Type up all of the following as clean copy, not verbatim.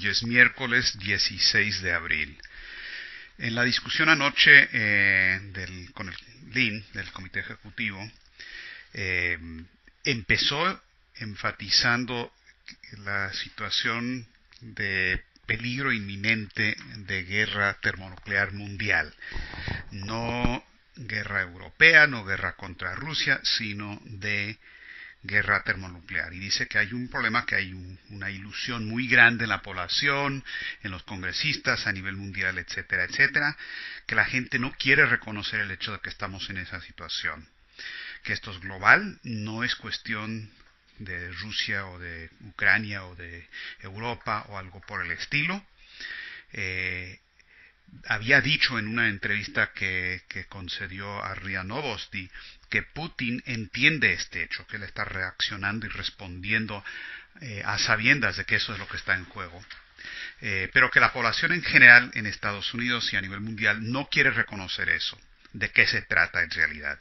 Hoy es miércoles 16 de abril. En la discusión anoche con el LIN, del Comité Ejecutivo, empezó enfatizando la situación de peligro inminente de guerra termonuclear mundial. No guerra europea, no guerra contra Rusia, sino de guerra termonuclear. Y dice que hay un problema, que hay una ilusión muy grande en la población, en los congresistas a nivel mundial, etcétera, etcétera, que la gente no quiere reconocer el hecho de que estamos en esa situación. Que esto es global, no es cuestión de Rusia o de Ucrania o de Europa o algo por el estilo. Había dicho en una entrevista que concedió a RIA Novosti que Putin entiende este hecho, que él está reaccionando y respondiendo a sabiendas de que eso es lo que está en juego, pero que la población en general en Estados Unidos y a nivel mundial no quiere reconocer eso, de qué se trata en realidad.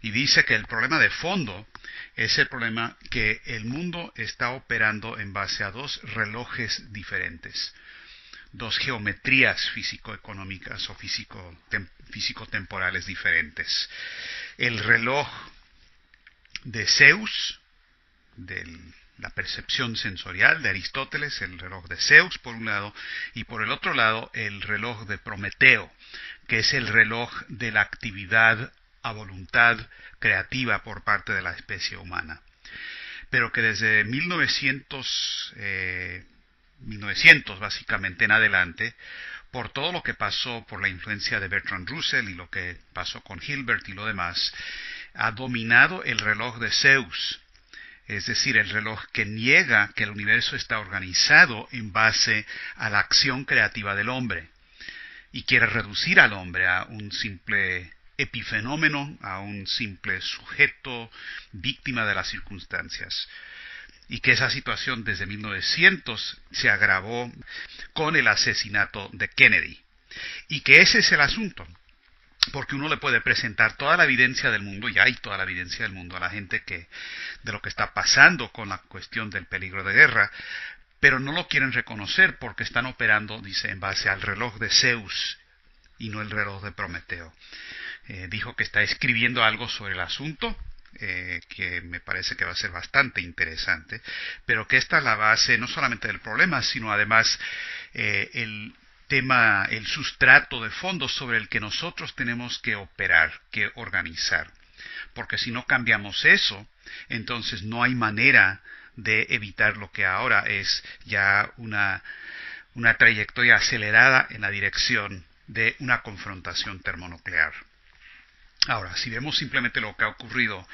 Y dice que el problema de fondo es el problema que el mundo está operando en base a dos relojes diferentes, dos geometrías físico-económicas o físico-temporales diferentes. El reloj de Zeus, de la percepción sensorial de Aristóteles, el reloj de Zeus por un lado, y por el otro lado el reloj de Prometeo, que es el reloj de la actividad a voluntad creativa por parte de la especie humana. Pero que desde 1900 básicamente en adelante, por todo lo que pasó, por la influencia de Bertrand Russell y lo que pasó con Hilbert y lo demás, ha dominado el reloj de Zeus, es decir, el reloj que niega que el universo está organizado en base a la acción creativa del hombre y quiere reducir al hombre a un simple epifenómeno, a un simple sujeto víctima de las circunstancias. Y que esa situación desde 1900 se agravó con el asesinato de Kennedy. Y que ese es el asunto, porque uno le puede presentar toda la evidencia del mundo, y hay toda la evidencia del mundo a la gente de lo que está pasando con la cuestión del peligro de guerra, pero no lo quieren reconocer porque están operando, dice, en base al reloj de Zeus y no el reloj de Prometeo. Dijo que está escribiendo algo sobre el asunto, que me parece que va a ser bastante interesante, pero que esta es la base no solamente del problema, sino además el tema, el sustrato de fondo sobre el que nosotros tenemos que operar, que organizar. Porque si no cambiamos eso, entonces no hay manera de evitar lo que ahora es ya una trayectoria acelerada en la dirección de una confrontación termonuclear. Ahora, si vemos simplemente lo que ha ocurrido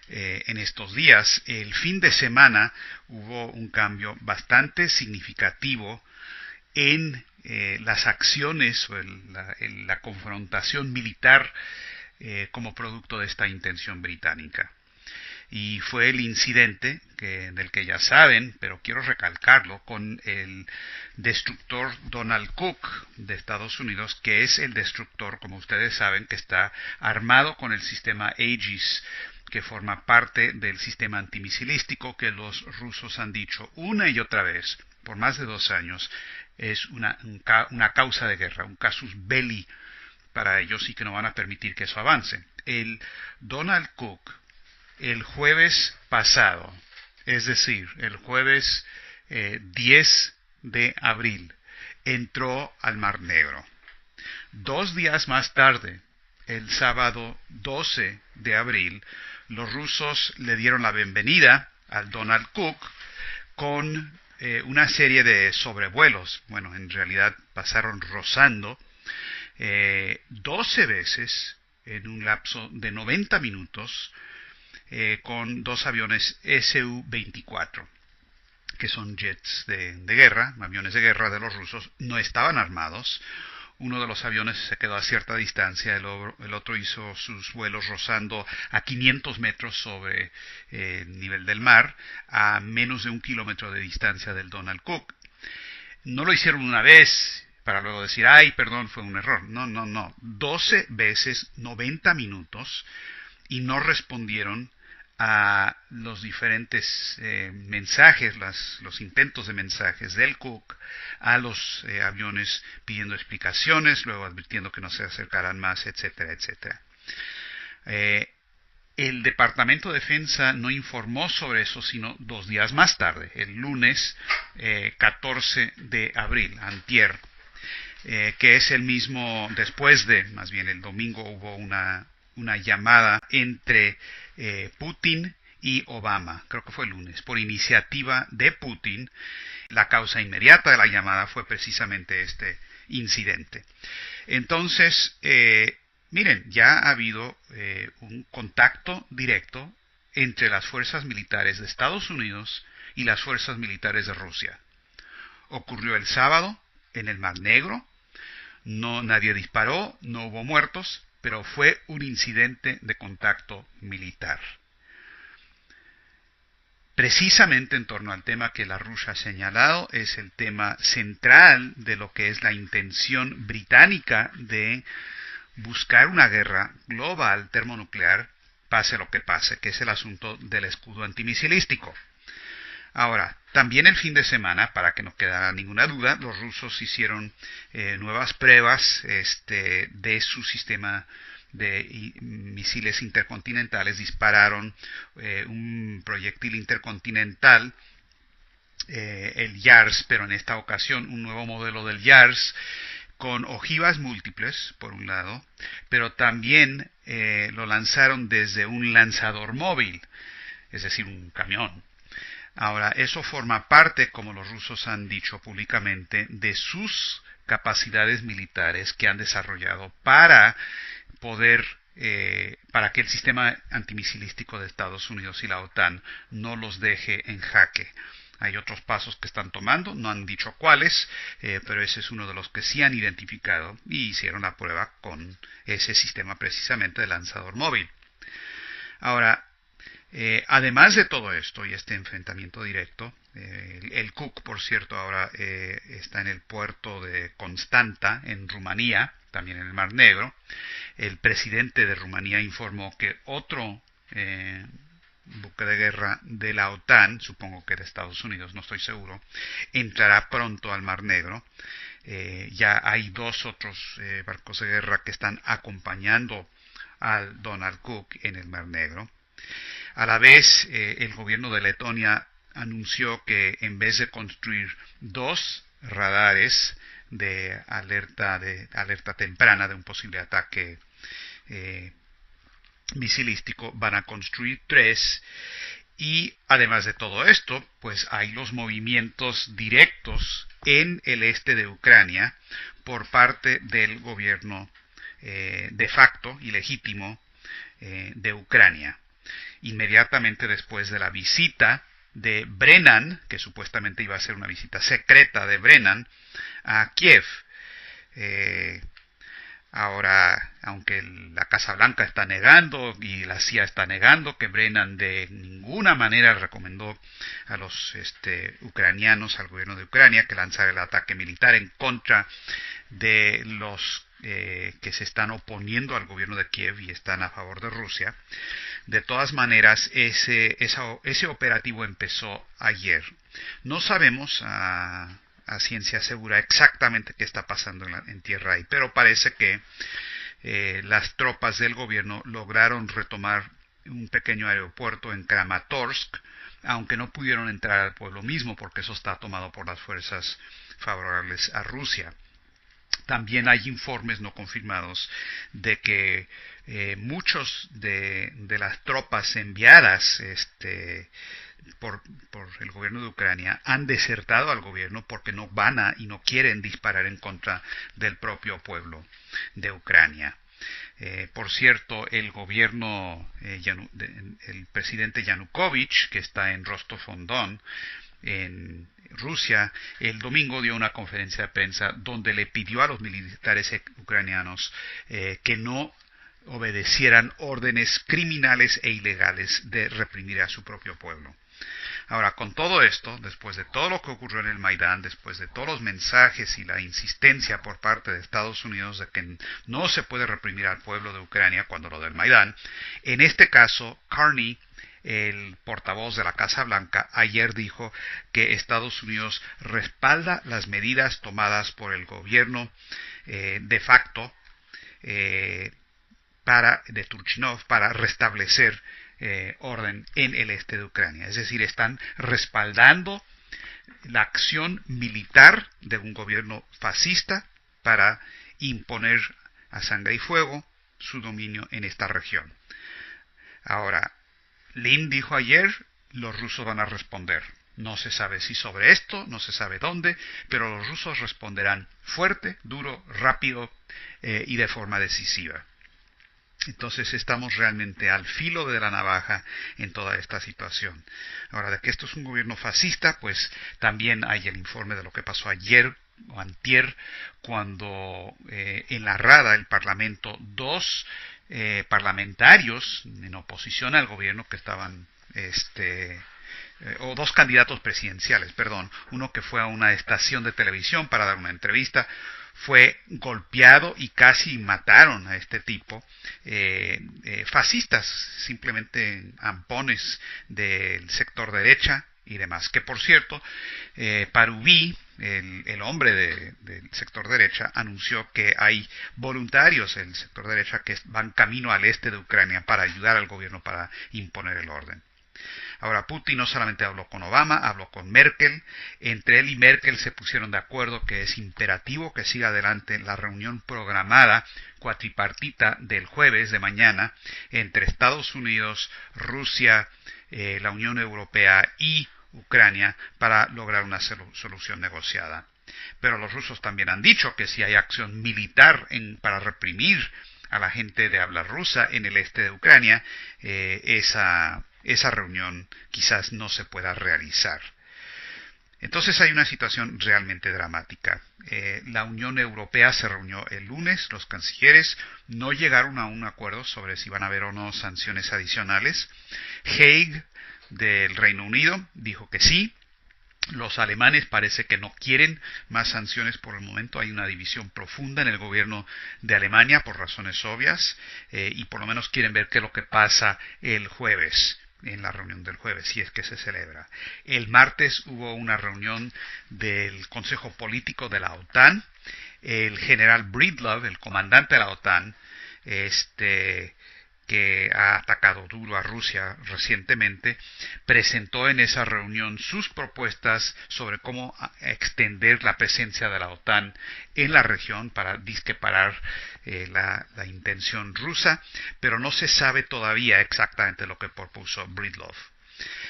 en estos días, el fin de semana hubo un cambio bastante significativo en las acciones o la confrontación militar como producto de esta intención británica. Y fue el incidente del que ya saben, pero quiero recalcarlo, con el destructor Donald Cook de Estados Unidos, que es el destructor, como ustedes saben, que está armado con el sistema Aegis, que forma parte del sistema antimisilístico que los rusos han dicho una y otra vez, por más de 2 años, es una causa de guerra, un casus belli para ellos y que no van a permitir que eso avance. El Donald Cook, el jueves pasado, es decir, el jueves 10 de abril, entró al Mar Negro. 2 días más tarde, el sábado 12 de abril, los rusos le dieron la bienvenida al Donald Cook con una serie de sobrevuelos. Bueno, en realidad pasaron rozando 12 veces en un lapso de 90 minutos, con 2 aviones Su-24, que son jets de guerra, aviones de guerra de los rusos. No estaban armados. Uno de los aviones se quedó a cierta distancia, el otro hizo sus vuelos rozando a 500 metros sobre el nivel del mar, a menos de 1 kilómetro de distancia del Donald Cook. No lo hicieron una vez para luego decir, ay, perdón, fue un error. No. 12 veces, 90 minutos, y no respondieron a los diferentes mensajes, los intentos de mensajes del Cook a los aviones pidiendo explicaciones, luego advirtiendo que no se acercaran más, etcétera, etcétera. El Departamento de Defensa no informó sobre eso sino 2 días más tarde, el lunes 14 de abril, antier, que es el mismo, más bien el domingo hubo una llamada entre Putin y Obama, creo que fue el lunes, por iniciativa de Putin. La causa inmediata de la llamada fue precisamente este incidente. Entonces, miren, ya ha habido un contacto directo entre las fuerzas militares de Estados Unidos y las fuerzas militares de Rusia. Ocurrió el sábado en el Mar Negro. Nadie disparó, no hubo muertos, pero fue un incidente de contacto militar. Precisamente en torno al tema que la Rusia ha señalado, es el tema central de lo que es la intención británica de buscar una guerra global termonuclear, pase lo que pase, que es el asunto del escudo antimisilístico. Ahora, también el fin de semana, para que no quedara ninguna duda, los rusos hicieron nuevas pruebas de su sistema de misiles intercontinentales. Dispararon un proyectil intercontinental, el YARS, pero en esta ocasión un nuevo modelo del YARS, con ojivas múltiples, por un lado, pero también lo lanzaron desde un lanzador móvil, es decir, un camión. Ahora, eso forma parte, como los rusos han dicho públicamente, de sus capacidades militares que han desarrollado para que el sistema antimisilístico de Estados Unidos y la OTAN no los deje en jaque. Hay otros pasos que están tomando, no han dicho cuáles, pero ese es uno de los que sí han identificado y hicieron la prueba con ese sistema precisamente de lanzador móvil. Ahora, además de todo esto y este enfrentamiento directo, el Cook, por cierto, ahora está en el puerto de Constanta, en Rumanía, también en el Mar Negro. El presidente de Rumanía informó que otro buque de guerra de la OTAN, supongo que de Estados Unidos, no estoy seguro, entrará pronto al Mar Negro. Ya hay 2 otros barcos de guerra que están acompañando al Donald Cook en el Mar Negro. A la vez, el gobierno de Letonia anunció que en vez de construir 2 radares de alerta temprana de un posible ataque misilístico, van a construir 3. Y además de todo esto, pues hay los movimientos directos en el este de Ucrania por parte del gobierno de facto y legítimo de Ucrania. Inmediatamente después de la visita de Brennan, que supuestamente iba a ser una visita secreta de Brennan a Kiev. Ahora, aunque la Casa Blanca está negando y la CIA está negando que Brennan de ninguna manera recomendó a los ucranianos, al gobierno de Ucrania, que lanzara el ataque militar en contra de los que se están oponiendo al gobierno de Kiev y están a favor de Rusia. De todas maneras, ese operativo empezó ayer. No sabemos a ciencia segura exactamente qué está pasando en tierra ahí, pero parece que las tropas del gobierno lograron retomar un pequeño aeropuerto en Kramatorsk, aunque no pudieron entrar al pueblo mismo porque eso está tomado por las fuerzas favorables a Rusia. También hay informes no confirmados de que muchos de las tropas enviadas por el gobierno de Ucrania han desertado al gobierno porque no van y no quieren disparar en contra del propio pueblo de Ucrania. Por cierto, el gobierno, el presidente Yanukovych, que está en Rostov-on-Don, en Rusia, el domingo dio una conferencia de prensa donde le pidió a los militares ucranianos que no obedecieran órdenes criminales e ilegales de reprimir a su propio pueblo. Ahora, con todo esto, después de todo lo que ocurrió en el Maidán, después de todos los mensajes y la insistencia por parte de Estados Unidos de que no se puede reprimir al pueblo de Ucrania cuando lo del Maidán, en este caso, Carney, el portavoz de la Casa Blanca, ayer dijo que Estados Unidos respalda las medidas tomadas por el gobierno de facto de Turchinov para restablecer orden en el este de Ucrania. Es decir, están respaldando la acción militar de un gobierno fascista para imponer a sangre y fuego su dominio en esta región. Ahora, Lin dijo ayer, los rusos van a responder. No se sabe si sobre esto, no se sabe dónde, pero los rusos responderán fuerte, duro, rápido y de forma decisiva. Entonces estamos realmente al filo de la navaja en toda esta situación. Ahora, de que esto es un gobierno fascista, pues también hay el informe de lo que pasó ayer o antier, cuando en la Rada, el Parlamento, dos parlamentarios en oposición al gobierno que estaban o dos candidatos presidenciales, perdón, uno que fue a una estación de televisión para dar una entrevista, fue golpeado y casi mataron a este tipo, fascistas, simplemente ampones del sector derecha y demás. Que por cierto, Parubí, el hombre del sector derecha, anunció que hay voluntarios en el sector derecha que van camino al este de Ucrania para ayudar al gobierno para imponer el orden. Ahora, Putin no solamente habló con Obama, habló con Merkel. Entre él y Merkel se pusieron de acuerdo que es imperativo que siga adelante la reunión programada cuatripartita del jueves de mañana entre Estados Unidos, Rusia, la Unión Europea y Ucrania para lograr una solución negociada. Pero los rusos también han dicho que si hay acción militar para reprimir a la gente de habla rusa en el este de Ucrania, esa reunión quizás no se pueda realizar. Entonces hay una situación realmente dramática. La Unión Europea se reunió el lunes, los cancilleres no llegaron a un acuerdo sobre si van a haber o no sanciones adicionales. Haig del Reino Unido dijo que sí. Los alemanes parece que no quieren más sanciones por el momento. Hay una división profunda en el gobierno de Alemania por razones obvias y por lo menos quieren ver qué es lo que pasa el jueves, en la reunión del jueves, si es que se celebra. El martes hubo una reunión del Consejo Político de la OTAN. El general Breedlove, el comandante de la OTAN, que ha atacado duro a Rusia recientemente, presentó en esa reunión sus propuestas sobre cómo extender la presencia de la OTAN en la región para parar la intención rusa, pero no se sabe todavía exactamente lo que propuso Breedlove.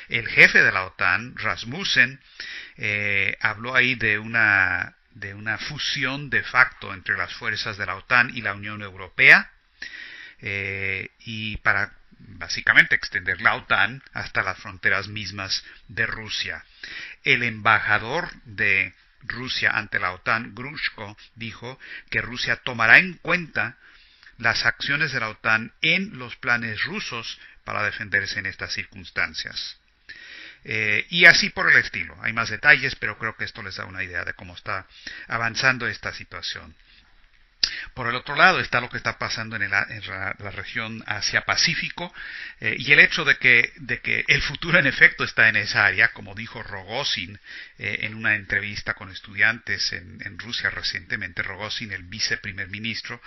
El jefe de la OTAN, Rasmussen, habló ahí de una fusión de facto entre las fuerzas de la OTAN y la Unión Europea, y para básicamente extender la OTAN hasta las fronteras mismas de Rusia. El embajador de Rusia ante la OTAN, Grushko, dijo que Rusia tomará en cuenta las acciones de la OTAN en los planes rusos para defenderse en estas circunstancias. Y así por el estilo. Hay más detalles, pero creo que esto les da una idea de cómo está avanzando esta situación. Por el otro lado está lo que está pasando en la región Asia-Pacífico y el hecho de que el futuro en efecto está en esa área, como dijo Rogozin en una entrevista con estudiantes en Rusia recientemente. Rogozin, el viceprimer ministro,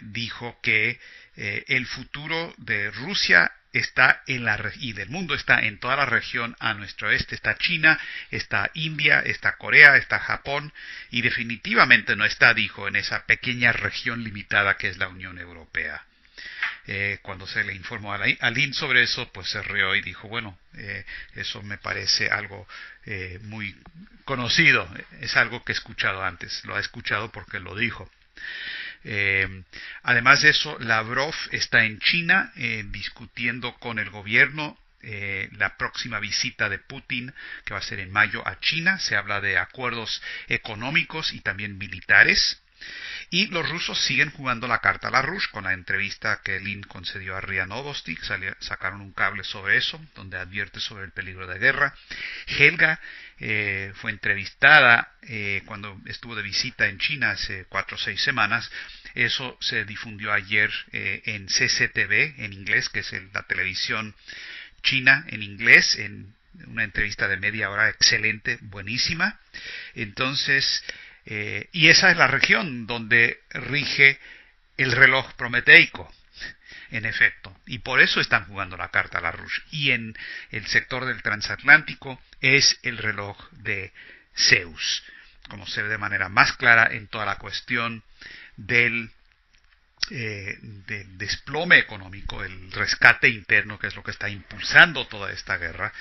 dijo que el futuro de Rusia está y del mundo está en toda la región a nuestro oeste. Está China, está India, está Corea, está Japón y definitivamente no está, dijo, en esa pequeña región limitada que es la Unión Europea. Cuando se le informó a Lin sobre eso, pues se rió y dijo, bueno, eso me parece algo muy conocido, es algo que he escuchado antes, lo ha escuchado porque lo dijo. Además de eso, Lavrov está en China discutiendo con el gobierno la próxima visita de Putin, que va a ser en mayo a China. Se habla de acuerdos económicos y también militares. Y los rusos siguen jugando la carta a la Rush con la entrevista que Lin concedió a RIA Novosti. Sacaron un cable sobre eso, donde advierte sobre el peligro de guerra. Helga fue entrevistada cuando estuvo de visita en China hace 4 o 6 semanas. Eso se difundió ayer en CCTV, en inglés, que es la televisión China en inglés, en una entrevista de media hora excelente, buenísima. Entonces, y esa es la región donde rige el reloj prometeico, en efecto. Y por eso están jugando la carta a la Rush. Y en el sector del transatlántico es el reloj de Zeus, como se ve de manera más clara en toda la cuestión del desplome económico, el rescate interno, que es lo que está impulsando toda esta guerra,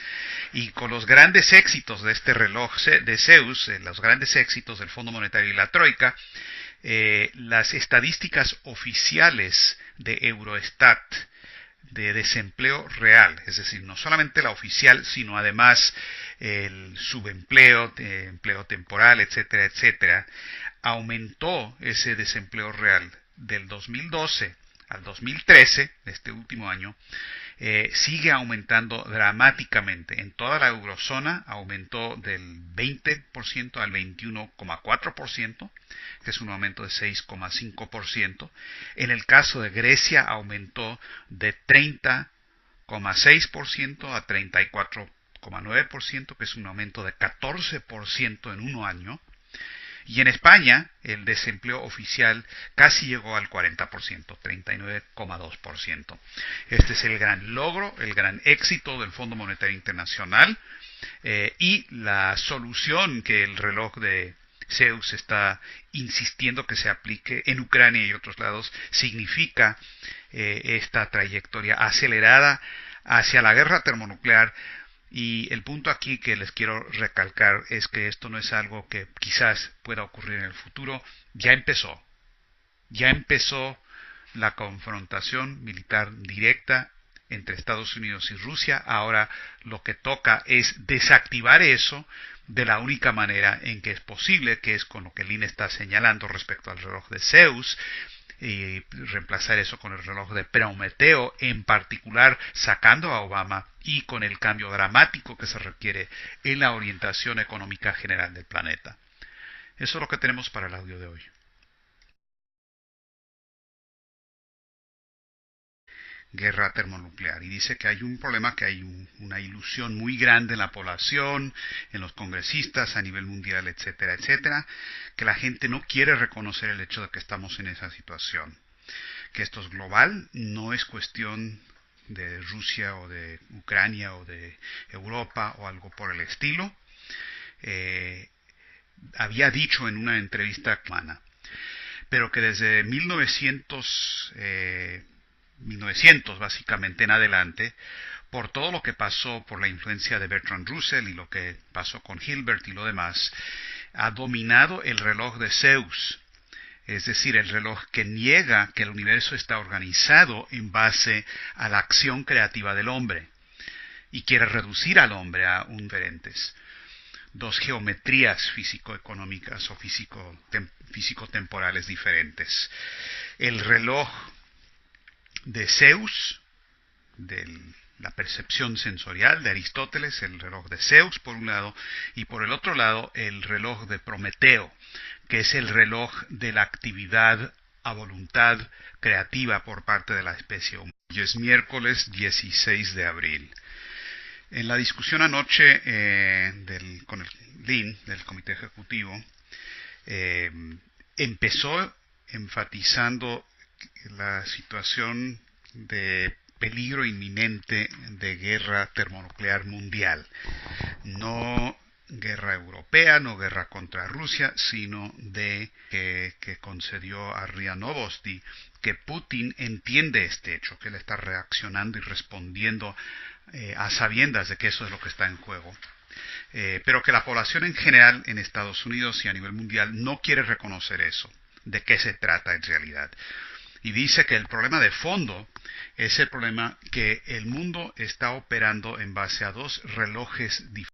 y con los grandes éxitos de este reloj de Zeus, los grandes éxitos del Fondo Monetario y la Troika, las estadísticas oficiales de Eurostat de desempleo real, es decir, no solamente la oficial, sino además el subempleo, empleo temporal, etcétera, etcétera, aumentó ese desempleo real del 2012 al 2013, este último año, sigue aumentando dramáticamente. En toda la eurozona aumentó del 20% al 21,4%, que es un aumento de 6,5%. En el caso de Grecia aumentó de 30,6% a 34,9%, que es un aumento de 14% en un año. Y en España el desempleo oficial casi llegó al 40%, 39,2%. Este es el gran logro, el gran éxito del Fondo Monetario Internacional, y la solución que el reloj de Zeus está insistiendo que se aplique en Ucrania y otros lados significa esta trayectoria acelerada hacia la guerra termonuclear. Y el punto aquí que les quiero recalcar es que esto no es algo que quizás pueda ocurrir en el futuro, ya empezó la confrontación militar directa entre Estados Unidos y Rusia. Ahora lo que toca es desactivar eso de la única manera en que es posible, que es con lo que Lynn está señalando respecto al reloj de Zeus, y reemplazar eso con el reloj de Prometeo, en particular sacando a Obama y con el cambio dramático que se requiere en la orientación económica general del planeta. Eso es lo que tenemos para el audio de hoy. Guerra termonuclear, y dice que hay un problema, que hay una ilusión muy grande en la población, en los congresistas a nivel mundial, etcétera, etcétera, que la gente no quiere reconocer el hecho de que estamos en esa situación, que esto es global, no es cuestión de Rusia o de Ucrania o de Europa o algo por el estilo. Había dicho en una entrevista humana, pero que desde 1900 básicamente en adelante, por todo lo que pasó, por la influencia de Bertrand Russell y lo que pasó con Hilbert y lo demás, ha dominado el reloj de Zeus, es decir, el reloj que niega que el universo está organizado en base a la acción creativa del hombre y quiere reducir al hombre a diferentes dos geometrías físico-económicas o físico-temporales diferentes. El reloj de Zeus, de la percepción sensorial de Aristóteles, el reloj de Zeus por un lado, y por el otro lado el reloj de Prometeo, que es el reloj de la actividad a voluntad creativa por parte de la especie humana. Hoy es miércoles 16 de abril. En la discusión anoche con el Lynn del Comité Ejecutivo, empezó enfatizando la situación de peligro inminente de guerra termonuclear mundial. No guerra europea, no guerra contra Rusia, sino de que concedió a RIA Novosti, que Putin entiende este hecho, que él está reaccionando y respondiendo a sabiendas de que eso es lo que está en juego. Pero que la población en general en Estados Unidos y a nivel mundial no quiere reconocer eso, de qué se trata en realidad. Y dice que el problema de fondo es el problema que el mundo está operando en base a dos relojes diferentes.